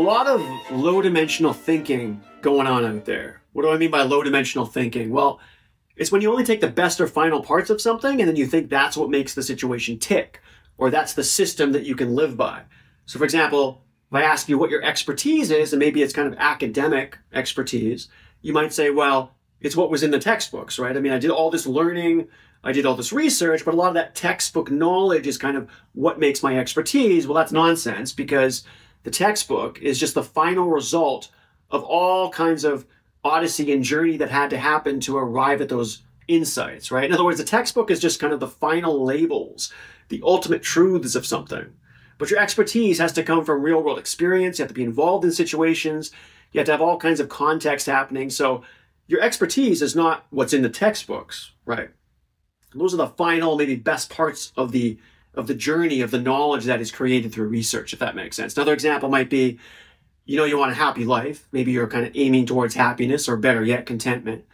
lot of low-dimensional thinking going on out there. What do I mean by low-dimensional thinking? Well, it's when you only take the best or final parts of something and then you think that's what makes the situation tick, or that's the system that you can live by. So for example, if I ask you what your expertise is, and maybe it's kind of academic expertise, you might say, well, it's what was in the textbooks, right? I mean, I did all this learning, I did all this research, but a lot of that textbook knowledge is kind of what makes my expertise. Well, that's nonsense, because the textbook is just the final result of all kinds of odyssey and journey that had to happen to arrive at those insights, right? In other words, the textbook is just kind of the final labels, the ultimate truths of something. But your expertise has to come from real world experience. You have to be involved in situations. You have to have all kinds of context happening. So your expertise is not what's in the textbooks, right? Those are the final, maybe best parts of the journey of the knowledge that is created through research, if that makes sense. Another example might be, you know, you want a happy life. Maybe you're kind of aiming towards happiness, or better yet, contentment.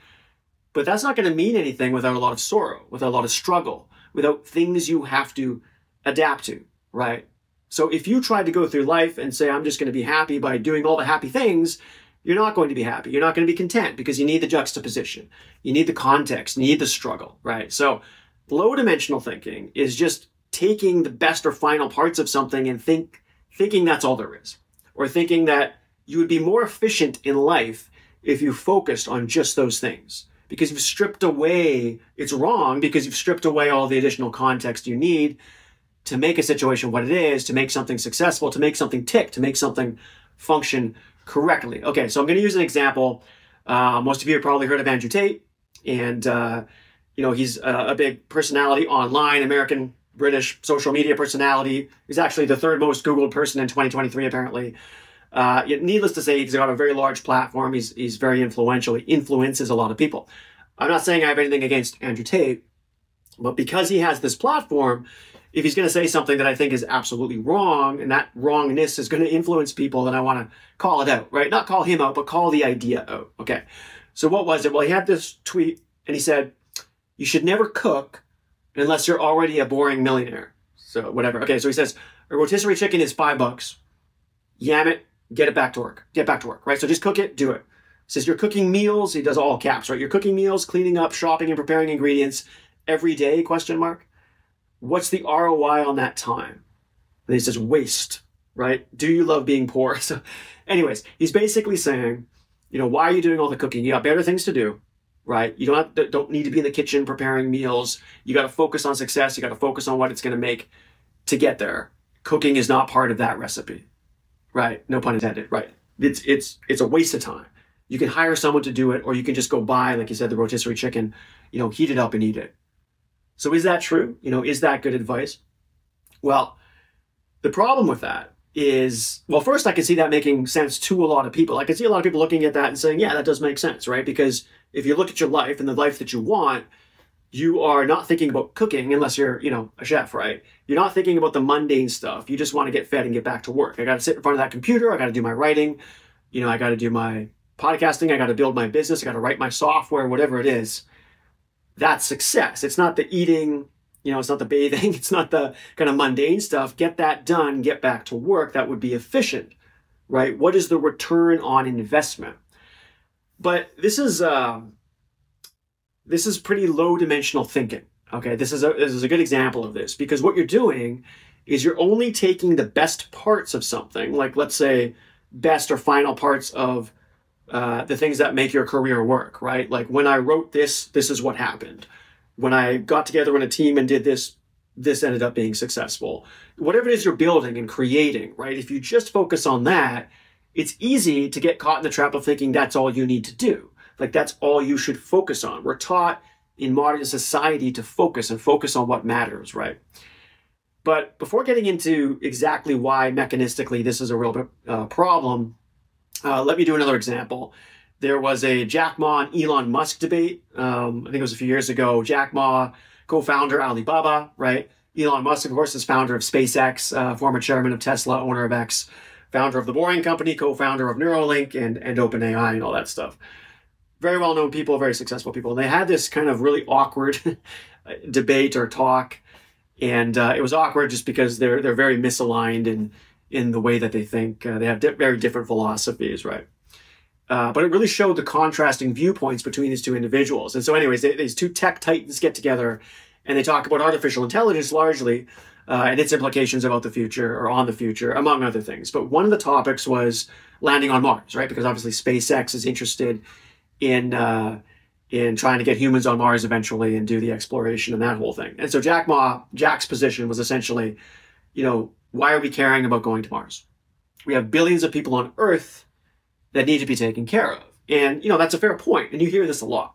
But that's not going to mean anything without a lot of sorrow, without a lot of struggle, without things you have to adapt to, right? So if you try to go through life and say, I'm just going to be happy by doing all the happy things, you're not going to be happy. You're not going to be content, because you need the juxtaposition. You need the context. You need the struggle, right? So low dimensional thinking is just taking the best or final parts of something and thinking that's all there is. Or thinking that you would be more efficient in life if you focused on just those things. Because you've stripped away, it's wrong, because you've stripped away all the additional context you need to make a situation what it is, to make something successful, to make something tick, to make something function correctly. Okay, so I'm going to use an example. Most of you have probably heard of Andrew Tate, and you know, he's a big personality online, American, British social media personality. He's actually the third most Googled person in 2023, apparently. Needless to say, he's got a very large platform. He's very influential. He influences a lot of people. I'm not saying I have anything against Andrew Tate, but because he has this platform, if he's going to say something that I think is absolutely wrong, and that wrongness is going to influence people, then I want to call it out, right? Not call him out, but call the idea out. Okay. So what was it? Well, he had this tweet, and he said, you should never cook unless you're already a boring millionaire. So whatever. Okay, so he says, a rotisserie chicken is $5. Yam it, get it back to work. Get back to work, right? So just cook it, do it. He says, you're cooking meals. He does all caps, right? You're cooking meals, cleaning up, shopping, and preparing ingredients every day, question mark. What's the ROI on that time? And he says, waste, right? Do you love being poor? So anyways, he's basically saying, you know, why are you doing all the cooking? You got better things to do, right? You don't need to be in the kitchen preparing meals. You got to focus on success. You got to focus on what it's going to make to get there. Cooking is not part of that recipe, right? No pun intended, right? It's a waste of time. You can hire someone to do it, or you can just go buy, like you said, the rotisserie chicken, you know, heat it up and eat it. So is that true? You know, is that good advice? Well, the problem with that is, well, first I can see that making sense to a lot of people. I can see a lot of people looking at that and saying, yeah, that does make sense, right? Because if you look at your life and the life that you want, you are not thinking about cooking unless you're, you know, a chef, right? You're not thinking about the mundane stuff. You just want to get fed and get back to work. I got to sit in front of that computer. I got to do my writing. You know, I got to do my podcasting. I got to build my business. I got to write my software, whatever it is. That's success. It's not the eating, you know, it's not the bathing. It's not the kind of mundane stuff. Get that done, get back to work. That would be efficient, right? What is the return on investment? But this is pretty low dimensional thinking. Okay, this is a good example of this, because what you're doing is you're only taking the best parts of something, like let's say best or final parts of the things that make your career work, right? Like when I wrote this, this is what happened. When I got together in a team and did this, this ended up being successful. Whatever it is you're building and creating, right? If you just focus on that, it's easy to get caught in the trap of thinking that's all you need to do. Like that's all you should focus on. We're taught in modern society to focus on what matters, right? But before getting into exactly why mechanistically this is a real problem, let me do another example. There was a Jack Ma and Elon Musk debate. I think it was a few years ago. Jack Ma, co-founder Alibaba, right? Elon Musk, of course, is founder of SpaceX, former chairman of Tesla, owner of X, founder of The Boring Company, co-founder of Neuralink and OpenAI and all that stuff. Very well-known people, very successful people. And they had this kind of really awkward debate or talk. And it was awkward just because they're very misaligned in the way that they think. They have very different philosophies, right? But it really showed the contrasting viewpoints between these two individuals. And so anyways, these two tech titans get together and they talk about artificial intelligence largely and its implications about the future or on the future, among other things. But one of the topics was landing on Mars, right? Because obviously SpaceX is interested in trying to get humans on Mars eventually and do the exploration and that whole thing. And so Jack's position was essentially, why are we caring about going to Mars? We have billions of people on Earth that need to be taken care of. And, that's a fair point. And you hear this a lot.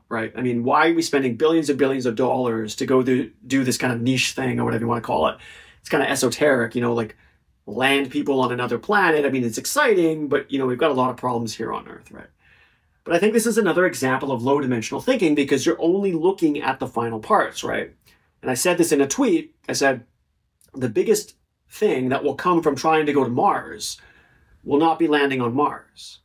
Right? I mean, why are we spending billions and billions of dollars to go do this kind of niche thing or whatever you want to call it? It's kind of esoteric, like land people on another planet. I mean, it's exciting, but, we've got a lot of problems here on Earth, right? But I think this is another example of low dimensional thinking because you're only looking at the final parts, right? And I said this in a tweet. I said, the biggest thing that will come from trying to go to Mars will not be landing on Mars,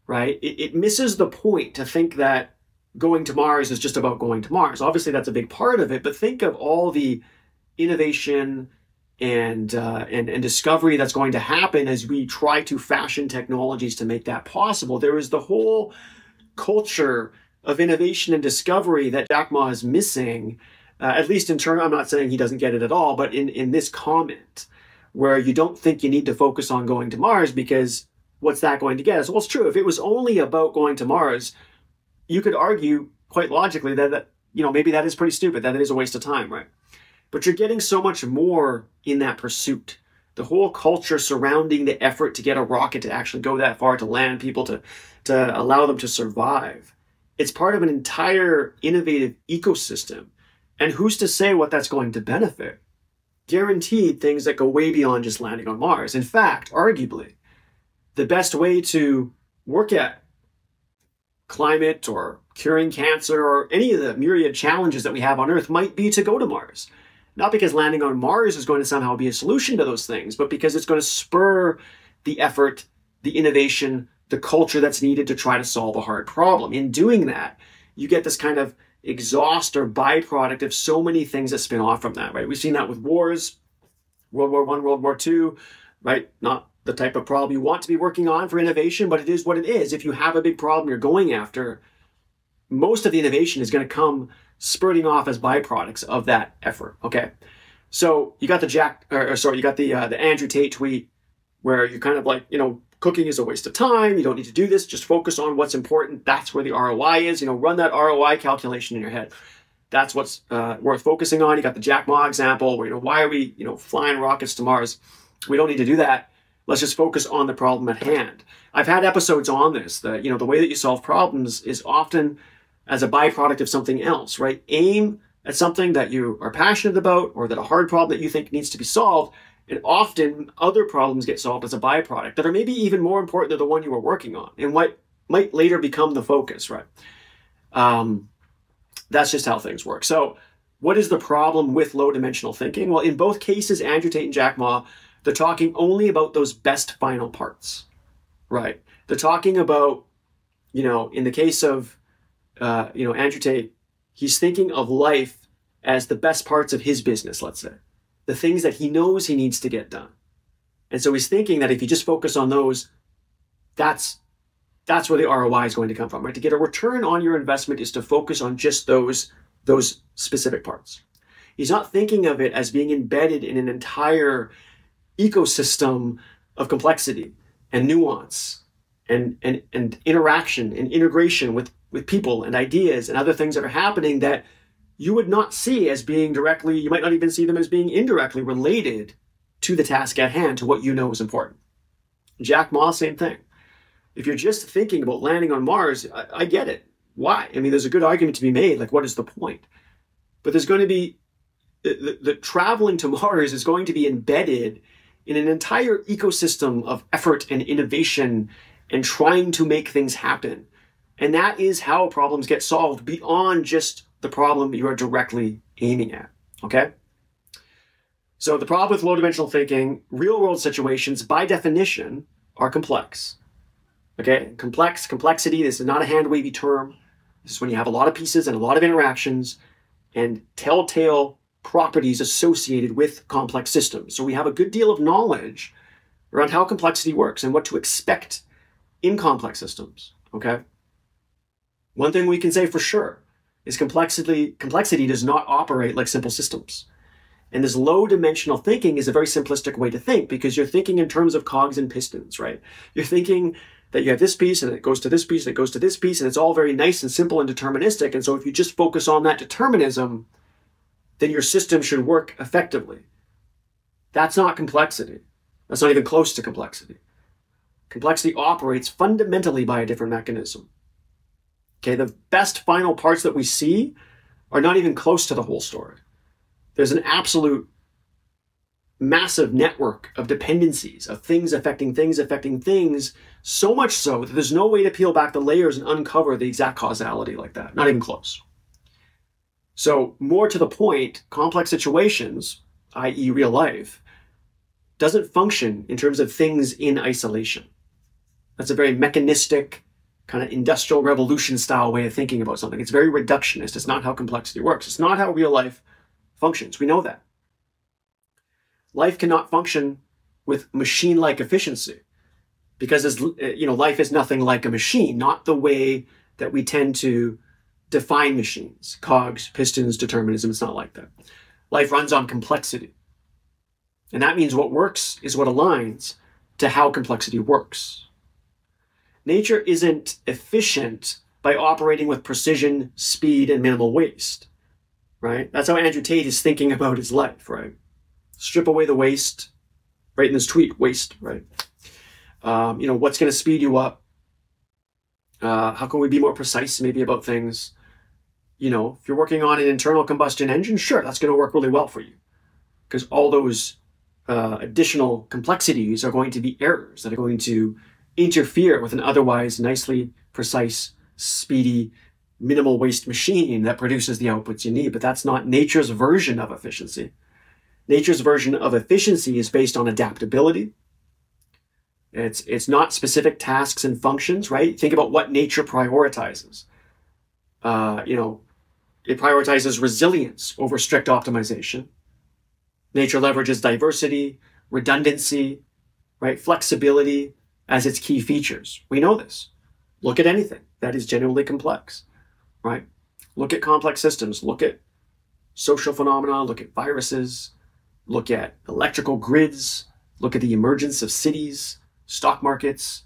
right? It misses the point to think that going to Mars is just about going to Mars. Obviously, that's a big part of it, but think of all the innovation and discovery that's going to happen as we try to fashion technologies to make that possible. There is the whole culture of innovation and discovery that Jack Ma is missing, at least in turn. I'm not saying he doesn't get it at all, but in this comment, where you don't think you need to focus on going to Mars because what's that going to get us? Well, it's true. If it was only about going to Mars, you could argue quite logically that maybe that is pretty stupid, that it is a waste of time, right? But you're getting so much more in that pursuit. The whole culture surrounding the effort to get a rocket to actually go that far, to land people, to allow them to survive. It's part of an entire innovative ecosystem. And who's to say what that's going to benefit? Guaranteed things that go way beyond just landing on Mars. In fact, arguably, the best way to work at climate or curing cancer or any of the myriad challenges that we have on Earth might be to go to Mars. Not because landing on Mars is going to somehow be a solution to those things, but because it's going to spur the effort, the innovation, the culture that's needed to try to solve a hard problem. In doing that, you get this kind of exhaust or byproduct of so many things that spin off from that, right? We've seen that with wars, World War I, World War II, right? Not the type of problem you want to be working on for innovation, but it is what it is. If you have a big problem you're going after, most of the innovation is going to come spurting off as byproducts of that effort, okay? So you got the Andrew Tate tweet where you're kind of like, cooking is a waste of time. You don't need to do this. Just focus on what's important. That's where the ROI is. Run that ROI calculation in your head. That's what's worth focusing on. You got the Jack Ma example where, why are we, flying rockets to Mars? We don't need to do that. Let's just focus on the problem at hand. I've had episodes on this, that, the way that you solve problems is often as a byproduct of something else, right? Aim at something that you are passionate about or that a hard problem that you think needs to be solved. And often other problems get solved as a byproduct that are maybe even more important than the one you were working on and what might later become the focus, right? That's just how things work. So what is the problem with low dimensional thinking? Well, in both cases, Andrew Tate and Jack Ma, they're talking only about those best final parts, right? They're talking about, in the case of, Andrew Tate, he's thinking of life as the best parts of his business, let's say. The things that he knows he needs to get done. And so he's thinking that if you just focus on those, that's where the ROI is going to come from, right? To get a return on your investment is to focus on just those specific parts. He's not thinking of it as being embedded in an entire ecosystem of complexity and nuance and interaction and integration with people and ideas and other things that are happening that you would not see as being directly, you might not even see them as being indirectly related to the task at hand, to what you know is important. Jack Ma, same thing. If you're just thinking about landing on Mars, I get it. Why? I mean, there's a good argument to be made, like what is the point? But there's going to be, the traveling to Mars is going to be embedded in an entire ecosystem of effort and innovation and trying to make things happen. And that is how problems get solved beyond just the problem you are directly aiming at, okay? So the problem with low-dimensional thinking, real-world situations, by definition, are complex, okay? Complexity, this is not a hand-wavy term. This is when you have a lot of pieces and a lot of interactions and telltale properties associated with complex systems. So we have a good deal of knowledge around how complexity works and what to expect in complex systems, okay? One thing we can say for sure is complexity does not operate like simple systems. And this low-dimensional thinking is a very simplistic way to think because you're thinking in terms of cogs and pistons, right? You're thinking that you have this piece and it goes to this piece and it goes to this piece and it's all very nice and simple and deterministic. And so if you just focus on that determinism, then your system should work effectively. That's not complexity. That's not even close to complexity. Complexity operates fundamentally by a different mechanism. Okay, the best final parts that we see are not even close to the whole story. There's an absolute massive network of dependencies, of things affecting things, so much so that there's no way to peel back the layers and uncover the exact causality like that, not even close. So more to the point, complex situations, i.e. real life, doesn't function in terms of things in isolation. That's a very mechanistic, kind of industrial revolution style way of thinking about something. It's very reductionist. It's not how complexity works. It's not how real life functions. We know that. Life cannot function with machine-like efficiency because life is nothing like a machine, not the way that we tend to define machines, cogs, pistons, determinism. It's not like that. Life runs on complexity. And that means what works is what aligns to how complexity works. Nature isn't efficient by operating with precision, speed, and minimal waste, right? That's how Andrew Tate is thinking about his life, right? Strip away the waste, right in this tweet, waste, right? What's going to speed you up? How can we be more precise maybe about things? If you're working on an internal combustion engine, sure, that's going to work really well for you because all those additional complexities are going to be errors that are going to interfere with an otherwise nicely precise, speedy, minimal waste machine that produces the outputs you need. But that's not nature's version of efficiency. Nature's version of efficiency is based on adaptability. It's not specific tasks and functions, right? Think about what nature prioritizes. It prioritizes resilience over strict optimization. Nature leverages diversity, redundancy, right? Flexibility as its key features. We know this. Look at anything that is genuinely complex, right? Look at complex systems. Look at social phenomena. Look at viruses. Look at electrical grids. Look at the emergence of cities, stock markets,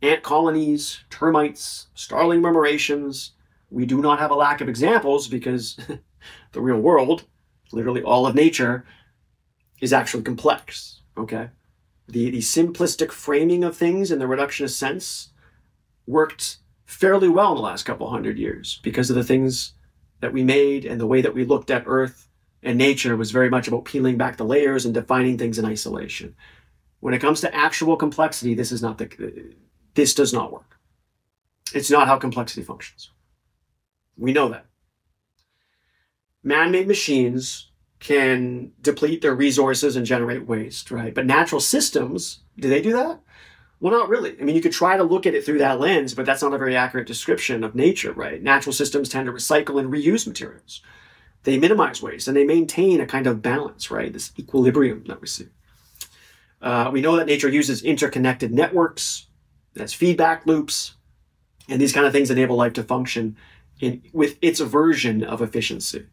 ant colonies, termites, starling murmurations. We do not have a lack of examples because the real world, literally all of nature, is actually complex, okay? The simplistic framing of things in the reductionist sense worked fairly well in the last couple hundred years because of the things that we made and the way that we looked at Earth and nature was very much about peeling back the layers and defining things in isolation. When it comes to actual complexity, this does not work. It's not how complexity functions. We know that. Man-made machines can deplete their resources and generate waste, right? But natural systems, do they do that? Well, not really. I mean, you could try to look at it through that lens, but that's not a very accurate description of nature, right? Natural systems tend to recycle and reuse materials. They minimize waste and they maintain a kind of balance, right? This equilibrium that we see. We know that nature uses interconnected networks, that's feedback loops, and these kind of things enable life to function with its version of efficiency.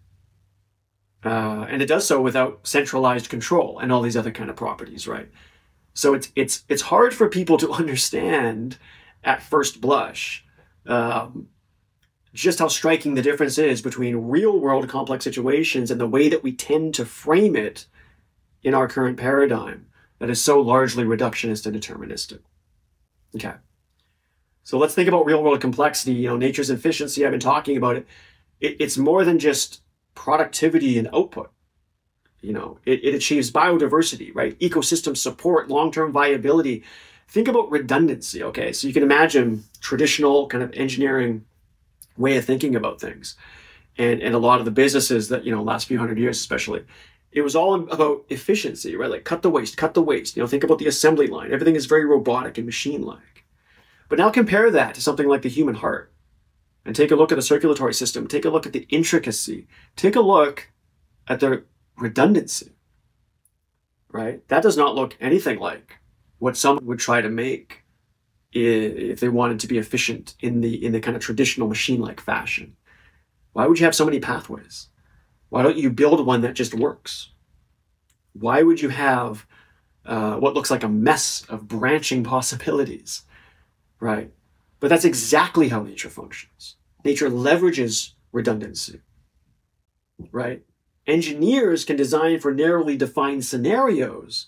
And it does so without centralized control and all these other kind of properties, right? So it's hard for people to understand at first blush just how striking the difference is between real world complex situations and the way that we tend to frame it in our current paradigm that is so largely reductionist and deterministic. Okay. So let's think about real world complexity, nature's efficiency. I've been talking about it. It's more than just productivity and output. It achieves biodiversity, right? Ecosystem support, long-term viability. Think about redundancy, okay? So you can imagine traditional kind of engineering way of thinking about things. And a lot of the businesses that, last few hundred years especially, it was all about efficiency, right? Like cut the waste. Think about the assembly line. Everything is very robotic and machine-like. But now compare that to something like the human heart and take a look at the circulatory system. Take a look at the intricacy. Take a look at their redundancy, right? That does not look anything like what someone would try to make if they wanted to be efficient in the kind of traditional machine-like fashion. Why would you have so many pathways? Why don't you build one that just works? Why would you have what looks like a mess of branching possibilities, right? But that's exactly how nature functions. Nature leverages redundancy, right? Engineers can design for narrowly defined scenarios,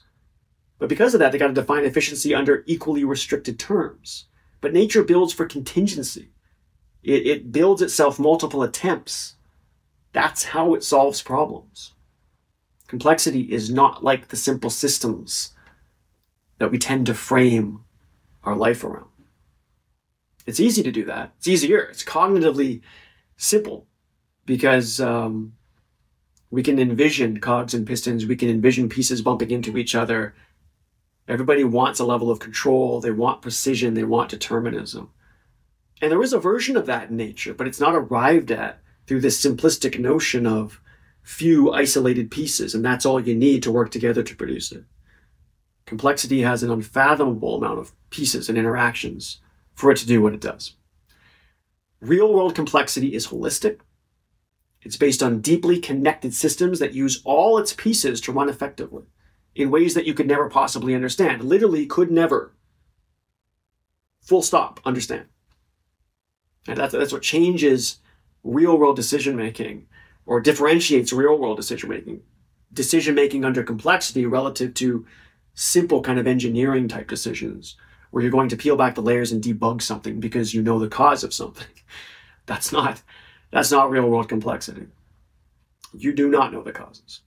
but because of that, they got to define efficiency under equally restricted terms. But nature builds for contingency. It builds itself multiple attempts. That's how it solves problems. Complexity is not like the simple systems that we tend to frame our life around. It's easy to do that. It's easier. It's cognitively simple because we can envision cogs and pistons. We can envision pieces bumping into each other. Everybody wants a level of control. They want precision. They want determinism. And there is a version of that in nature, but it's not arrived at through this simplistic notion of few isolated pieces, and that's all you need to work together to produce it. Complexity has an unfathomable amount of pieces and interactions for it to do what it does. Real-world complexity is holistic. It's based on deeply connected systems that use all its pieces to run effectively in ways that you could never possibly understand. Literally could never, full stop, understand. And that's what changes real-world decision-making or differentiates real-world decision-making under complexity relative to simple kind of engineering type decisions where you're going to peel back the layers and debug something because you know the cause of something. That's not real-world complexity. You do not know the causes.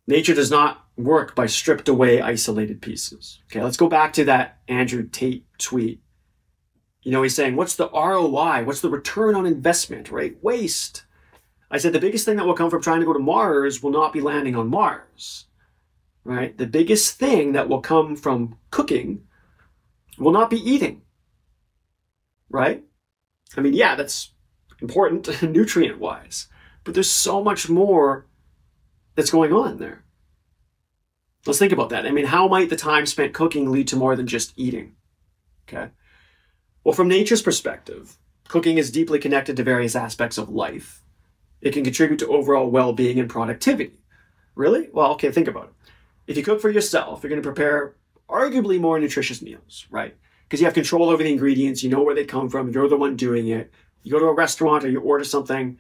Nature does not work by stripped away isolated pieces. Okay, let's go back to that Andrew Tate tweet. You know, he's saying, what's the ROI? What's the return on investment, right? Waste. I said the biggest thing that will come from trying to go to Mars will not be landing on Mars, right? The biggest thing that will come from cooking will not be eating, right? I mean, yeah, that's important nutrient-wise, but there's so much more that's going on there. Let's think about that. I mean, how might the time spent cooking lead to more than just eating? Okay. Well, from nature's perspective, cooking is deeply connected to various aspects of life. It can contribute to overall well-being and productivity. Really? Well, okay, think about it. If you cook for yourself, you're going to prepare arguably more nutritious meals, right? Because you have control over the ingredients, you know where they come from, you're the one doing it. You go to a restaurant or you order something,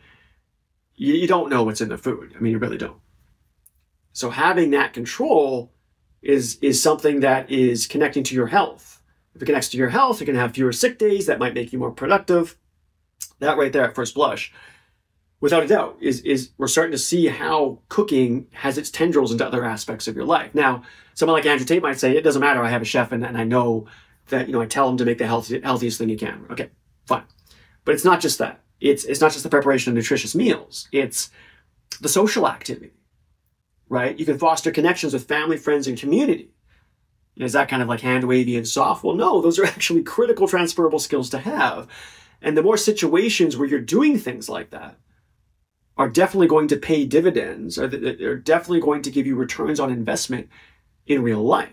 you don't know what's in the food. I mean, you really don't. So having that control is something that is connecting to your health. If it connects to your health, you're going to have fewer sick days. That might make you more productive. That right there at first blush, without a doubt, is we're starting to see how cooking has its tendrils into other aspects of your life. Now, someone like Andrew Tate might say, it doesn't matter. I have a chef and I know that, you know, I tell him to make the healthiest thing you can. Okay, fine. But it's not just that. It's not just the preparation of nutritious meals. It's the social activity, right? You can foster connections with family, friends, and community. Is that kind of like hand wavy and soft? Well, no, those are actually critical transferable skills to have. And the more situations where you're doing things like that are definitely going to pay dividends, or they're definitely going to give you returns on investment in real life.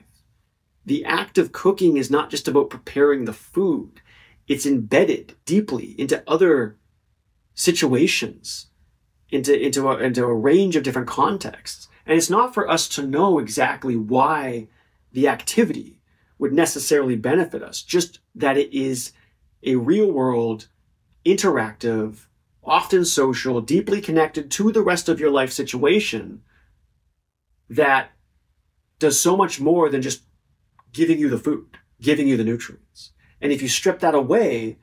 The act of cooking is not just about preparing the food. It's embedded deeply into other situations, into a range of different contexts. And it's not for us to know exactly why the activity would necessarily benefit us, just that it is a real-world, interactive, often social, deeply connected to the rest of your life situation that does so much more than just giving you the food, giving you the nutrients. And if you strip that away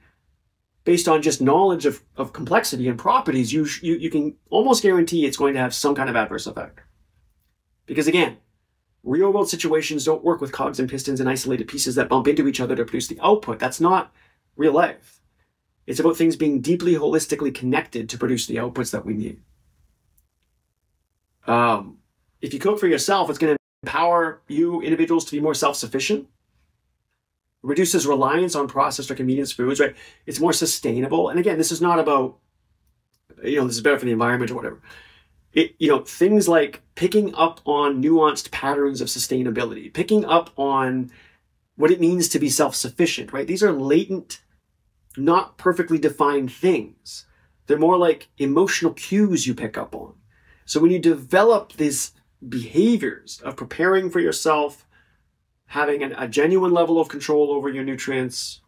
based on just knowledge of complexity and properties, you can almost guarantee it's going to have some kind of adverse effect. Because again, real-world situations don't work with cogs and pistons and isolated pieces that bump into each other to produce the output. That's not real life. It's about things being deeply holistically connected to produce the outputs that we need. If you cook for yourself, it's going to empower you individuals to be more self-sufficient. Reduces reliance on processed or convenience foods, right? It's more sustainable. And again, this is not about this is better for the environment or whatever. Things like picking up on nuanced patterns of sustainability, picking up on what it means to be self-sufficient, right? These are latent, not perfectly defined things. They're more like emotional cues you pick up on. So when you develop these behaviors of preparing for yourself, having a genuine level of control over your nutrients,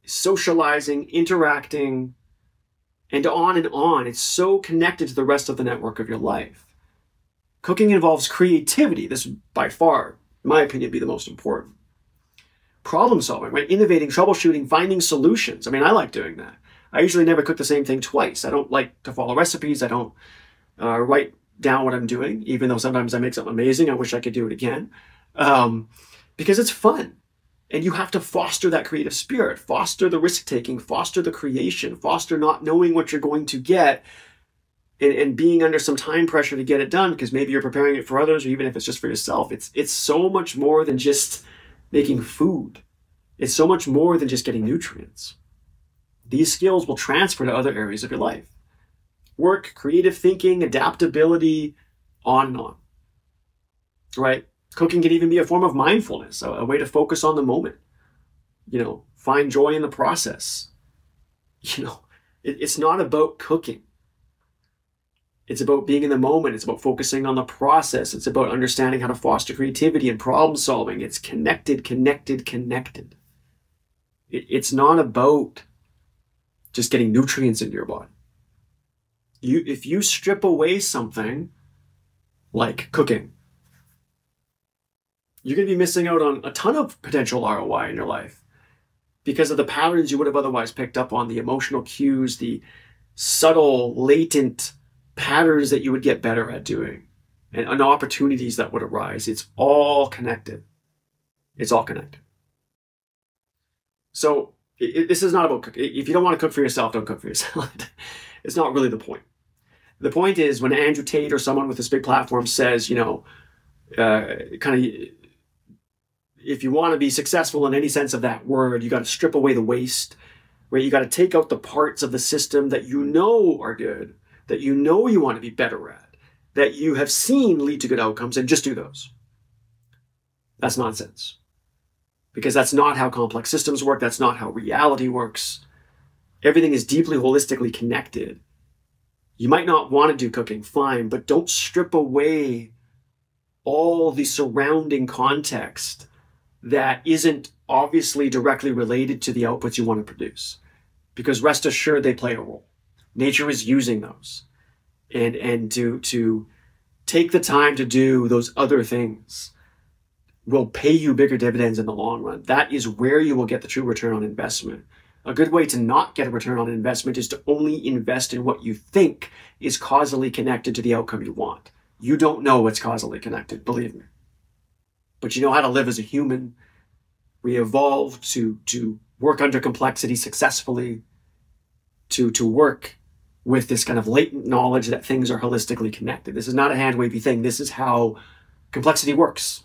socializing, interacting, and on, it's so connected to the rest of the network of your life. Cooking involves creativity. This would, by far, in my opinion, be the most important. Problem solving, right? Innovating, troubleshooting, finding solutions. I mean, I like doing that. I usually never cook the same thing twice. I don't like to follow recipes. I don't write down what I'm doing, even though sometimes I make something amazing. I wish I could do it again. Because it's fun. And you have to foster that creative spirit, foster the risk-taking, foster the creation, foster not knowing what you're going to get and being under some time pressure to get it done because maybe you're preparing it for others or even if it's just for yourself. It's so much more than just making food. It's so much more than just getting nutrients. These skills will transfer to other areas of your life. Work, creative thinking, adaptability, on and on. Right? Cooking can even be a form of mindfulness, a way to focus on the moment. Find joy in the process. It's not about cooking. It's about being in the moment. It's about focusing on the process. It's about understanding how to foster creativity and problem solving. It's connected. It's not about just getting nutrients into your body. If you strip away something like cooking, you're going to be missing out on a ton of potential ROI in your life because of the patterns you would have otherwise picked up on, the emotional cues, the subtle, latent patterns that you would get better at doing, and opportunities that would arise. It's all connected. It's all connected. So this is not about cooking. If you don't want to cook for yourself, don't cook for yourself. It's not really the point. The point is when Andrew Tate or someone with this big platform says, if you want to be successful in any sense of that word, you got to strip away the waste, right? You got to take out the parts of the system that you know are good, that you know you want to be better at, that you have seen lead to good outcomes, and just do those. That's nonsense. Because that's not how complex systems work. That's not how reality works. Everything is deeply holistically connected. You might not want to do cooking, fine, but don't strip away all the surrounding context that isn't obviously directly related to the outputs you want to produce. Because rest assured, they play a role. Nature is using those. And to take the time to do those other things will pay you bigger dividends in the long run. That is where you will get the true return on investment. A good way to not get a return on investment is to only invest in what you think is causally connected to the outcome you want. You don't know what's causally connected, believe me. But you know how to live as a human. We evolved to work under complexity successfully, to work with this kind of latent knowledge that things are holistically connected. This is not a hand-wavy thing. This is how complexity works,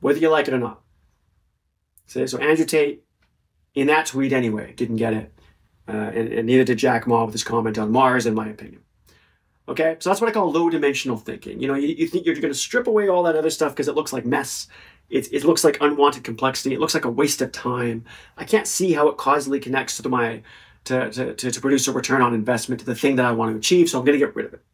whether you like it or not. So Andrew Tate, in that tweet anyway, didn't get it. And neither did Jack Ma with his comment on Mars, in my opinion. Okay, so that's what I call low-dimensional thinking. You think you're going to strip away all that other stuff because it looks like mess. It looks like unwanted complexity. It looks like a waste of time. I can't see how it causally connects to produce a return on investment to the thing that I want to achieve, so I'm going to get rid of it.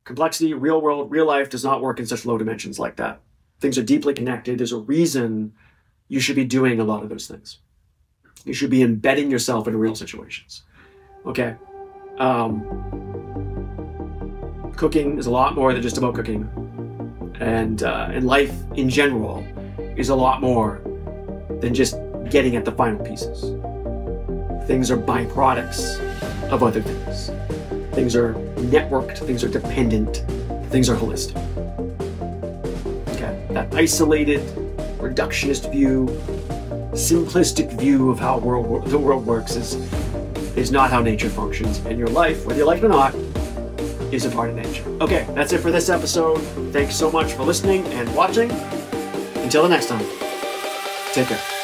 Complexity, real world, real life does not work in such low dimensions like that. Things are deeply connected. There's a reason you should be doing a lot of those things. You should be embedding yourself in real situations. Okay? Cooking is a lot more than just about cooking. And life in general is a lot more than just getting at the final pieces. Things are byproducts of other things. Things are networked, things are dependent, things are holistic. Okay? That isolated, reductionist view, simplistic view of how the world works is not how nature functions. And your life, whether you like it or not, is a part of nature. Okay, that's it for this episode. Thanks so much for listening and watching. Until the next time, take care.